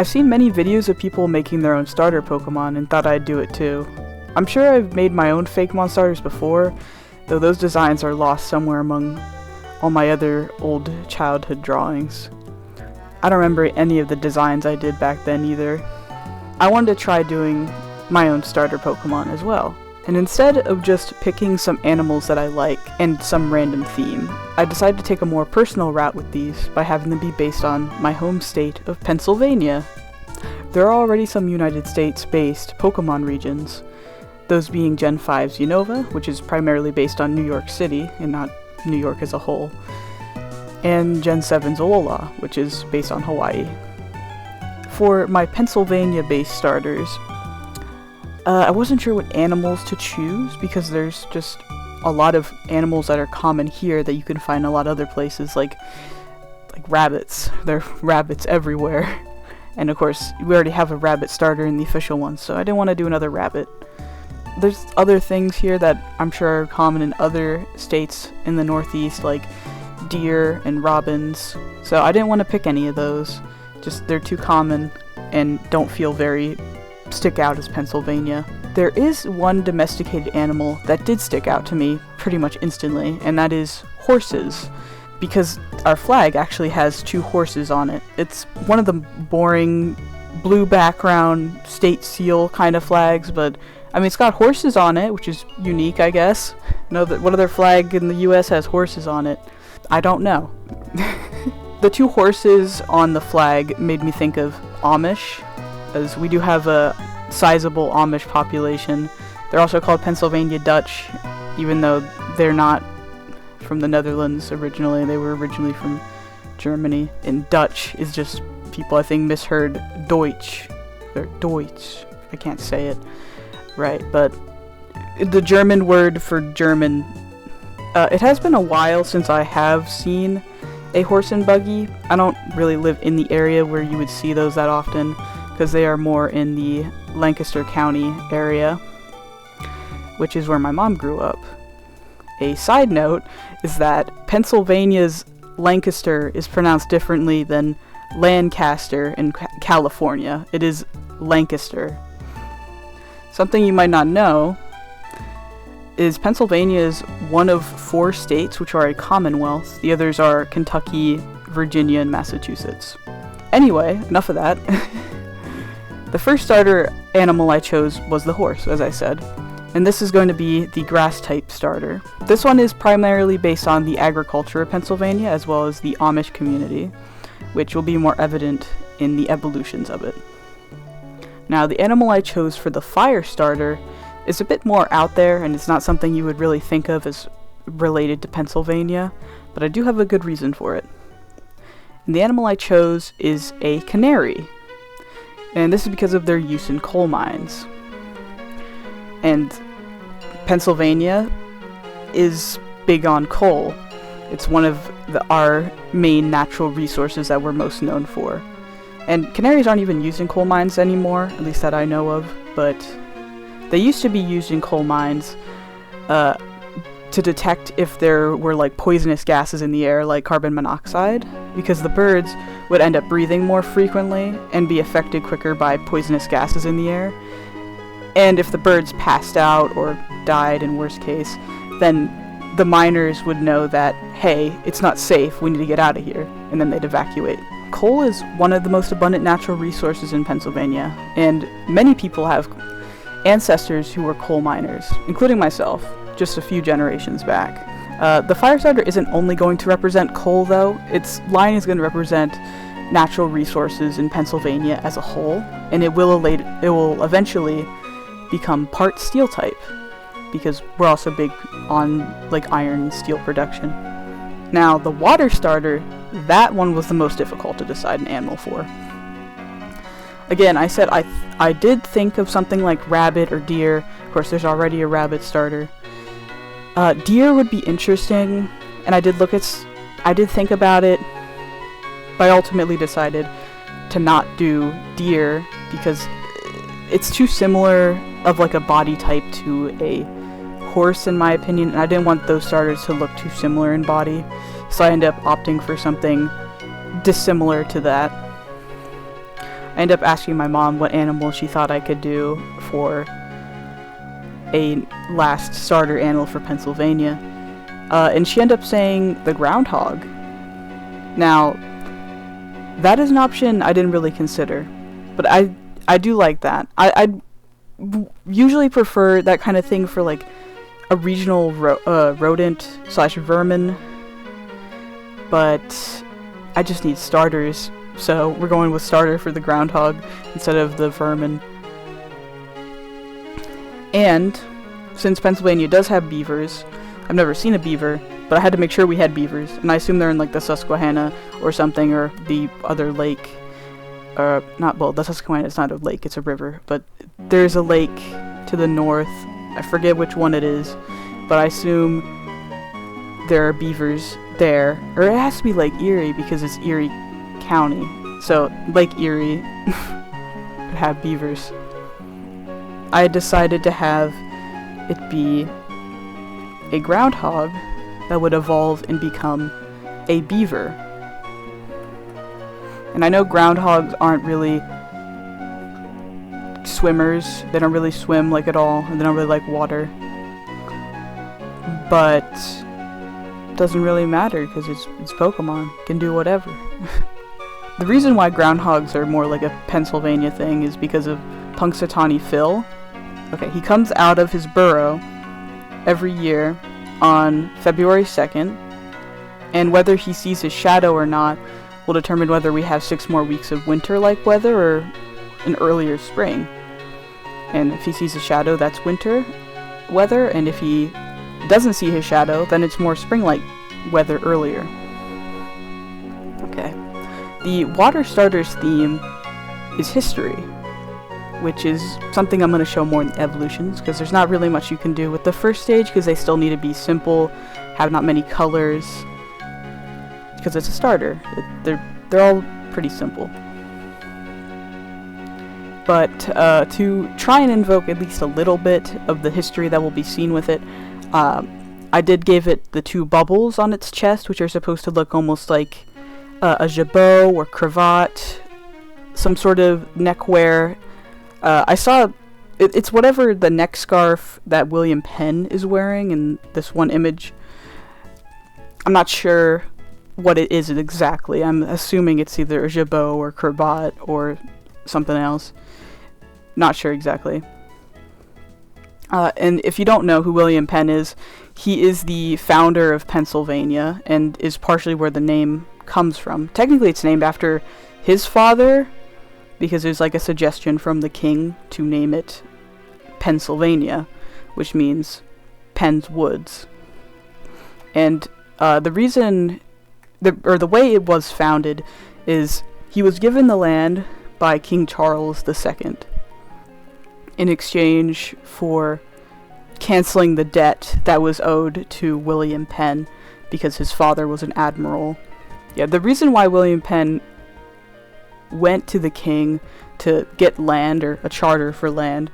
I've seen many videos of people making their own starter Pokemon and thought I'd do it too. I'm sure I've made my own fake Mon starters before, though those designs are lost somewhere among all my other old childhood drawings. I don't remember any of the designs I did back then either. I wanted to try doing my own starter Pokemon as well. And instead of just picking some animals that I like and some random theme, I decided to take a more personal route with these by having them be based on my home state of Pennsylvania. There are already some United States-based Pokemon regions, those being Gen 5's Unova, which is primarily based on New York City and not New York as a whole, and Gen 7's Alola, which is based on Hawaii. For my Pennsylvania-based starters, I wasn't sure what animals to choose because there's just a lot of animals that are common here that you can find in a lot of other places, like rabbits. There are rabbits everywhere. And of course, we already have a rabbit starter in the official one, so I didn't want to do another rabbit. There's other things here that I'm sure are common in other states in the Northeast, like deer and robins, so I didn't want to pick any of those. Just they're too common and don't feel very stick out as Pennsylvania. There is one domesticated animal that did stick out to me pretty much instantly, and that is horses, because our flag actually has 2 horses on it. It's one of the boring blue background state seal kind of flags, but I mean, it's got horses on it, which is unique, I guess. What other flag in the US has horses on it? I don't know. The 2 horses on the flag made me think of Amish, as we do have a sizable Amish population. They're also called Pennsylvania Dutch, even though they're not from the Netherlands originally. They were originally from Germany. And Dutch is just, people I think misheard Deutsch. Or Deutsch. I can't say it right, but the German word for German. It has been a while since I have seen a horse and buggy. I don't really live in the area where you would see those that often, because they are more in the Lancaster County area, which is where my mom grew up. A side note is that Pennsylvania's Lancaster is pronounced differently than Lancaster in California. It is Lancaster. Something you might not know is Pennsylvania is one of 4 states which are a Commonwealth. The others are Kentucky, Virginia, and Massachusetts. Anyway, enough of that. The first starter animal I chose was the horse, as I said, and this is going to be the grass-type starter. This one is primarily based on the agriculture of Pennsylvania, as well as the Amish community, which will be more evident in the evolutions of it. Now, the animal I chose for the fire starter is a bit more out there, and it's not something you would really think of as related to Pennsylvania, but I do have a good reason for it. And the animal I chose is a canary, and this is because of their use in coal mines. And Pennsylvania is big on coal. It's one of our main natural resources that we're most known for. And canaries aren't even used in coal mines anymore, at least that I know of, but they used to be used in coal mines to detect if there were like poisonous gases in the air, like carbon monoxide, because the birds would end up breathing more frequently and be affected quicker by poisonous gases in the air. And if the birds passed out or died in worst case, then the miners would know that, hey, it's not safe, we need to get out of here, and then they'd evacuate. Coal is one of the most abundant natural resources in Pennsylvania, and many people have ancestors who were coal miners, including myself, just a few generations back. The Firestarter isn't only going to represent coal, though. Its line is going to represent natural resources in Pennsylvania as a whole, and it will eventually become part steel type, because we're also big on like iron and steel production. Now, the water starter, that one was the most difficult to decide an animal for. Again, I said I did think of something like rabbit or deer. Of course, there's already a rabbit starter. Deer would be interesting, and I did think about it, but I ultimately decided to not do deer because it's too similar of like a body type to a horse in my opinion, and I didn't want those starters to look too similar in body, so I ended up opting for something dissimilar to that. I I ended up asking my mom what animal she thought I could do for a last starter animal for Pennsylvania. And she ended up saying the groundhog. Now, that is an option I didn't really consider, but I do like that. I usually prefer that kind of thing for like a regional rodent / vermin, but I just need starters, so we're going with starter for the groundhog instead of the vermin. And since Pennsylvania does have beavers, I've never seen a beaver, but I had to make sure we had beavers, and I assume they're in like the Susquehanna or something, or the other lake. The Susquehanna is not a lake, it's a river, but there's a lake to the north. I forget which one it is, but I assume there are beavers there. Or it has to be Lake Erie because it's Erie County. So Lake Erie have beavers. I decided to have it be a groundhog that would evolve and become a beaver. And I know groundhogs aren't really swimmers. They don't really swim like at all, and they don't really like water. But it doesn't really matter because it's Pokemon. It can do whatever. The reason why groundhogs are more like a Pennsylvania thing is because of Punxsutawney Phil. Okay, he comes out of his burrow every year on February 2nd, and whether he sees his shadow or not will determine whether we have 6 more weeks of winter-like weather or an earlier spring. And if he sees a shadow, that's winter weather, and if he doesn't see his shadow, then it's more spring-like weather earlier. Okay. The Water Starters theme is history, which is something I'm going to show more in the evolutions, because there's not really much you can do with the first stage, because they still need to be simple, have not many colors, because it's a starter. They're all pretty simple. But to try and invoke at least a little bit of the history that will be seen with it, I did give it the 2 bubbles on its chest, which are supposed to look almost like a jabot or cravat, some sort of neckwear. I saw it's whatever the neck scarf that William Penn is wearing in this one image. I'm not sure what it is exactly. I'm assuming it's either a jabot or cravat or something else. Not sure exactly. And if you don't know who William Penn is, he is the founder of Pennsylvania and is partially where the name comes from. Technically it's named after his father, because there's like a suggestion from the king to name it Pennsylvania, which means Penn's Woods. And the reason, the way it was founded is he was given the land by King Charles II in exchange for canceling the debt that was owed to William Penn because his father was an admiral. Yeah, the reason why William Penn went to the king to get land, or a charter for land,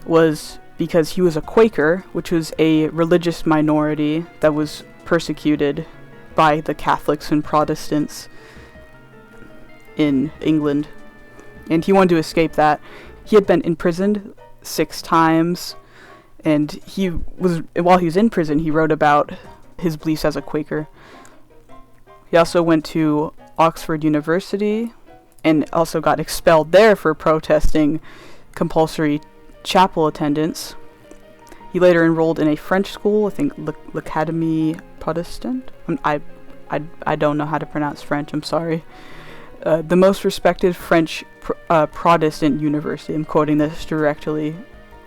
was because he was a Quaker, which was a religious minority that was persecuted by the Catholics and Protestants in England. And he wanted to escape that. He had been imprisoned 6 times, and while he was in prison, he wrote about his beliefs as a Quaker. He also went to Oxford University, and also got expelled there for protesting compulsory chapel attendance. He later enrolled in a French school, I think l'Académie Protestant. I don't know how to pronounce French, I'm sorry. The most respected French Protestant university. I'm quoting this directly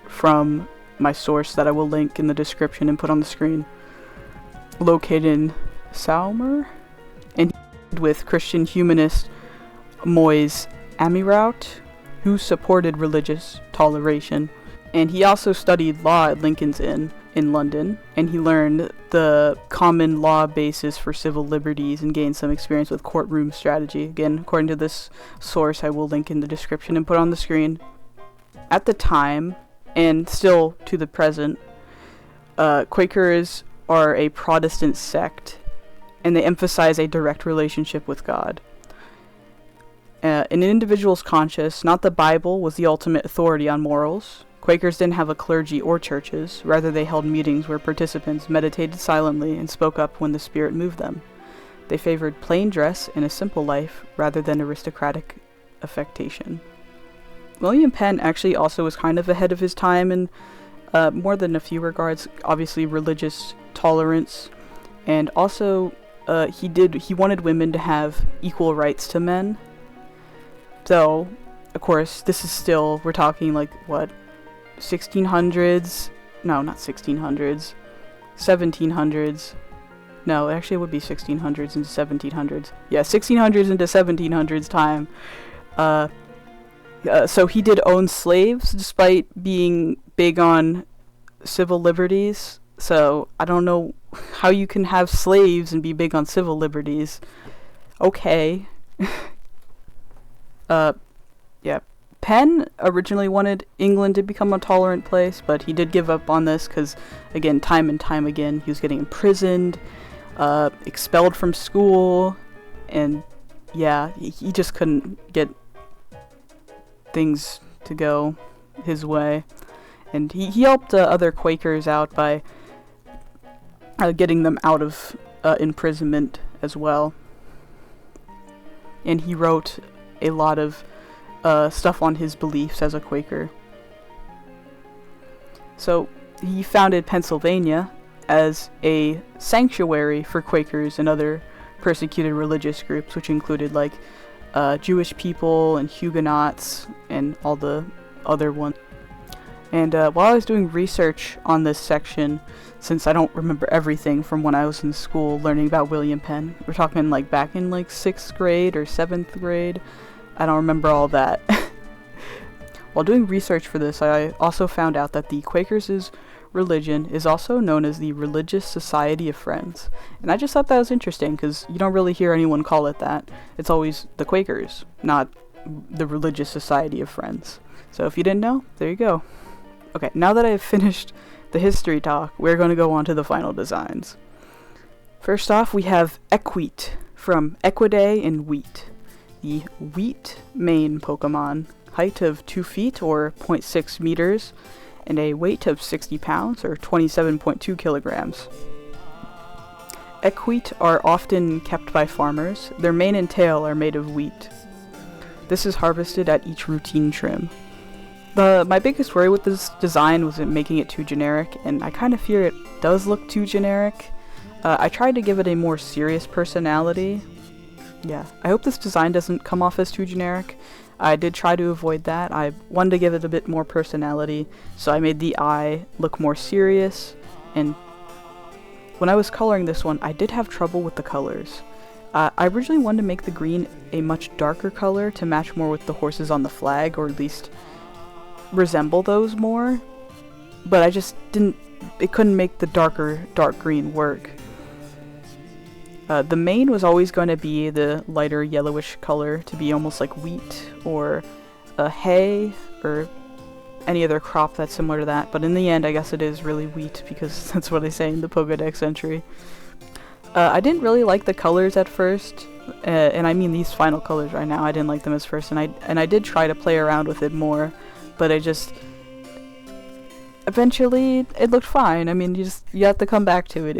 from my source that I will link in the description and put on the screen. Located in Saumur, and with Christian humanist Moise Amiraut, who supported religious toleration. And he also studied law at Lincoln's Inn in London, and he learned the common law basis for civil liberties and gained some experience with courtroom strategy. Again, according to this source, I will link in the description and put on the screen. At the time, and still to the present, Quakers are a Protestant sect, and they emphasize a direct relationship with God. An individual's conscience, not the Bible, was the ultimate authority on morals. Quakers didn't have a clergy or churches. Rather, they held meetings where participants meditated silently and spoke up when the spirit moved them. They favored plain dress and a simple life rather than aristocratic affectation. William Penn actually also was kind of ahead of his time in more than a few regards. Obviously, religious tolerance, and also he wanted women to have equal rights to men. So, of course, this is still, we're talking like, what, 1600s? No, not 1600s. 1700s. No, actually it would be 1600s into 1700s. Yeah, 1600s into 1700s time. So he did own slaves despite being big on civil liberties. So I don't know how you can have slaves and be big on civil liberties. Okay. Yeah. Penn originally wanted England to become a tolerant place, but he did give up on this because, again, time and time again, he was getting imprisoned, expelled from school, and yeah, he just couldn't get things to go his way. And he helped other Quakers out by getting them out of imprisonment as well. And he wrote a lot of stuff on his beliefs as a Quaker. So he founded Pennsylvania as a sanctuary for Quakers and other persecuted religious groups, which included like Jewish people and Huguenots and all the other ones. And while I was doing research on this section, since I don't remember everything from when I was in school learning about William Penn, we're talking like back in like 6th grade or 7th grade, I don't remember all that. While doing research for this, I also found out that the Quakers' religion is also known as the Religious Society of Friends. And I just thought that was interesting, because you don't really hear anyone call it that. It's always the Quakers, not the Religious Society of Friends. So if you didn't know, there you go. Okay, now that I've finished the history talk, we're going to go on to the final designs. First off, we have Equite from Equidae and Wheat. The Wheat main Pokemon, height of 2 feet or 0.6 meters, and a weight of 60 pounds or 27.2 kilograms. Equite are often kept by farmers. Their mane and tail are made of wheat. This is harvested at each routine trim. My biggest worry with this design was it making it too generic, and I kind of fear it does look too generic. I tried to give it a more serious personality. Yeah, I hope this design doesn't come off as too generic. I did try to avoid that. I wanted to give it a bit more personality, so I made the eye look more serious, and when I was coloring this one, I did have trouble with the colors. I originally wanted to make the green a much darker color to match more with the horses on the flag, or at least resemble those more, but I just couldn't make the dark green work. The mane was always going to be the lighter yellowish color to be almost like wheat or hay or any other crop that's similar to that, but in the end I guess it is really wheat because that's what I say in the Pokédex entry. I didn't really like the colors at first, and I mean these final colors right now. I didn't like them at first, and I did try to play around with it more, but eventually it looked fine. I mean, you have to come back to it.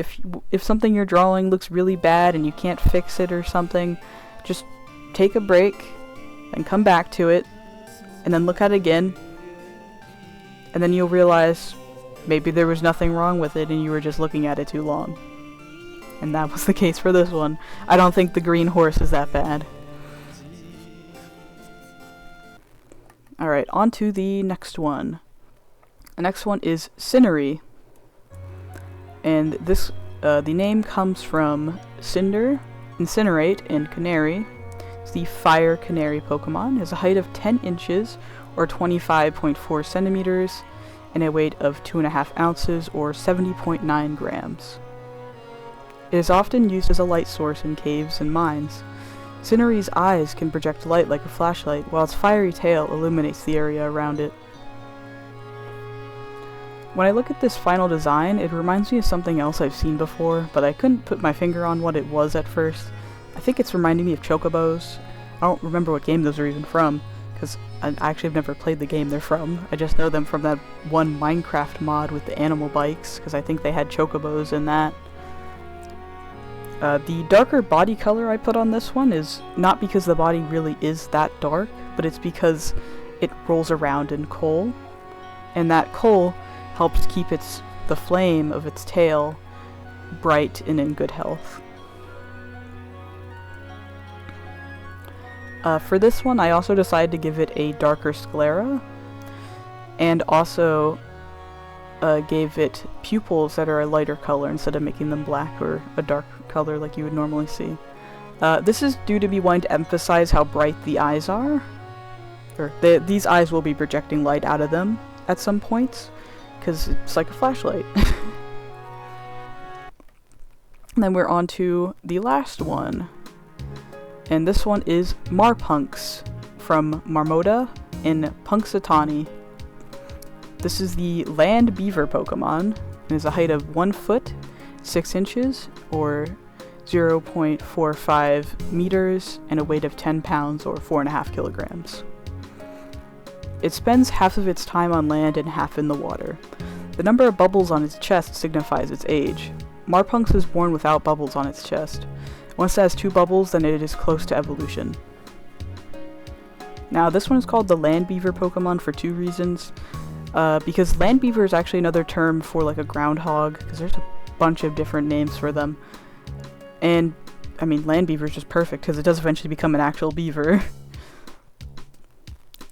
If something you're drawing looks really bad and you can't fix it or something, just take a break and come back to it, and then look at it again, and then you'll realize maybe there was nothing wrong with it and you were just looking at it too long. And that was the case for this one. I don't think the green horse is that bad. Alright, on to the next one. The next one is Cinery. And this, the name comes from Cinder, Incinerate, and Canary. It's the Fire Canary Pokemon. It has a height of 10 inches, or 25.4 centimeters, and a weight of 2.5 ounces, or 70.9 grams. It is often used as a light source in caves and mines. Cinery's eyes can project light like a flashlight, while its fiery tail illuminates the area around it. When I look at this final design, it reminds me of something else I've seen before, but I couldn't put my finger on what it was at first. I think it's reminding me of chocobos. I don't remember what game those are even from, because I actually have never played the game they're from. I just know them from that one Minecraft mod with the animal bikes, because I think they had chocobos in that. The darker body color I put on this one is not because the body really is that dark, but it's because it rolls around in coal, and that coal helps keep the flame of its tail bright and in good health. For this one, I also decided to give it a darker sclera, and also gave it pupils that are a lighter color instead of making them black or a dark color like you would normally see. This is due to me wanting to emphasize how bright the eyes are. These eyes will be projecting light out of them at some points, because it's like a flashlight. And then we're on to the last one. And this one is Marpunks from Marmota in Punxsutawney. This is the land beaver Pokemon. It has a height of 1 foot, 6 inches, or 0.45 meters, and a weight of 10 pounds, or 4.5 kilograms. It spends half of its time on land and half in the water. The number of bubbles on its chest signifies its age. Marpunks is born without bubbles on its chest. Once it has 2 bubbles, then it is close to evolution. Now, this one is called the land beaver Pokemon for 2 reasons. Because land beaver is actually another term for like a groundhog, because there's a bunch of different names for them. And, I mean, land beaver is just perfect, because it does eventually become an actual beaver.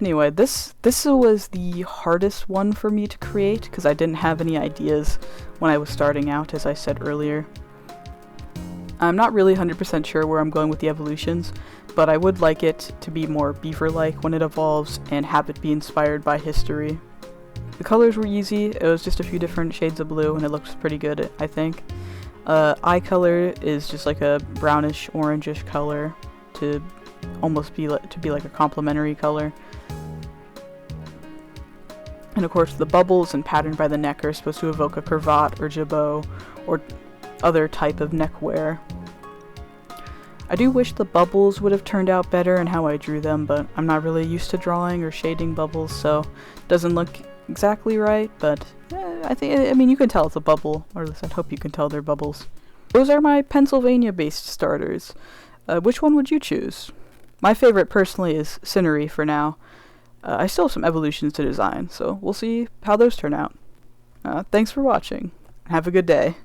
Anyway, this was the hardest one for me to create, because I didn't have any ideas when I was starting out, as I said earlier. I'm not really 100% sure where I'm going with the evolutions, but I would like it to be more beaver-like when it evolves, and have it be inspired by history. The colors were easy, it was just a few different shades of blue, and it looks pretty good, I think. Eye color is just like a brownish, orangish color, to almost be like a complementary color. And of course the bubbles and pattern by the neck are supposed to evoke a cravat or jabot, or other type of neckwear. I do wish the bubbles would have turned out better in how I drew them, but I'm not really used to drawing or shading bubbles, so it doesn't look exactly right, but I mean, you can tell it's a bubble, or at least I hope you can tell they're bubbles. Those are my Pennsylvania-based starters. Which one would you choose? My favorite, personally, is Cinery for now. I still have some evolutions to design, so we'll see how those turn out. Thanks for watching. Have a good day.